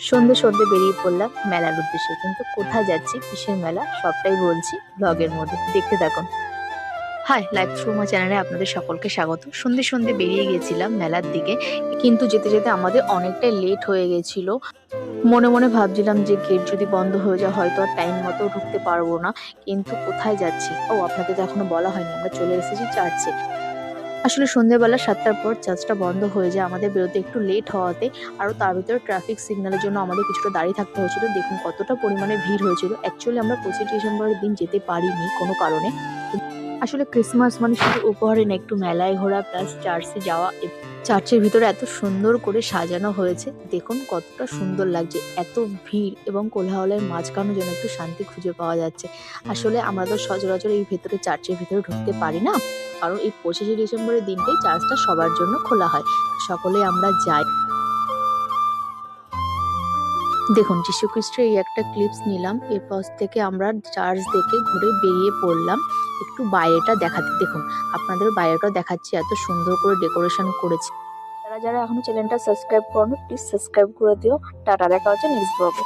সন্ধে সন্ধে বেরিয়ে পড়লাম মেলার উদ্দেশ্যে, কিন্তু কোথায় যাচ্ছি, কিসের মেলা, সবটাই বলছি ব্লগের মধ্যে, দেখতে থাকুন। হাই, লাইভ থ্রু মা চ্যানেলে আপনাদের সকলকে স্বাগত। সন্ধে সন্ধে বেরিয়ে গিয়েছিলাম মেলার দিকে, কিন্তু যেতে যেতে আমাদের অনেকটাই লেট হয়ে গেছিল। মনে মনে ভাবছিলাম যে গেট যদি বন্ধ হয়ে যায় হয়তো আর টাইম মতো ঢুকতে পারবো না। কিন্তু কোথায় যাচ্ছি, আপনাদের তো এখনো বলা হয়নি, আমরা চলে এসেছি চার্চে। আসলে সন্ধ্যেবেলা 7টার পর চার্চটা বন্ধ হয়ে যায়, আমাদের বেরোতে একটু লেট হওয়াতে আর তার ভিতরে ট্রাফিক সিগন্যালের জন্য আমাদের কিছুটা দাঁড়িয়ে থাকতে হয়েছিল। দেখুন কতটা পরিমাণে ভিড় হয়েছিল। অ্যাকচুয়ালি আমরা 25 ডিসেম্বরের দিন যেতে পারিনি কোনো কারণে। আসলে ক্রিসমাস মানে শুধু উপহারে না, একটু মেলায় ঘোরা প্লাস চার্চে যাওয়া। চার্চের ভিতরে এত সুন্দর করে সাজানো হয়েছে, দেখুন কতটা সুন্দর লাগছে। এত ভিড় এবং কোলাহলের মাঝখানে যেন একটু শান্তি খুঁজে পাওয়া যাচ্ছে। আসলে আমরা তো সচরাচর এই ভেতরে চার্চের ভিতরে ঢুকতে পারি না, কারণ এই 25 ডিসেম্বরের দিনটাই চার্চটা সবার জন্য খোলা হয়। সকলেই আমরা যাই। দেখুন যীশু খ্রিস্টের এই একটা ক্লিপস নিলাম, এরপর থেকে আমরা চার্চ দেখে ঘুরে বেরিয়ে পড়লাম একটু বাইরেটা দেখাতে। দেখুন আপনাদের বাইরেটাও দেখাচ্ছি, এত সুন্দর করে ডেকোরেশন করেছে। যারা যারা এখনো চ্যানেলটা সাবস্ক্রাইব করো প্লিজ সাবস্ক্রাইব করে দিও। টাটা, দেখা হচ্ছে নেক্সট ব্লগে।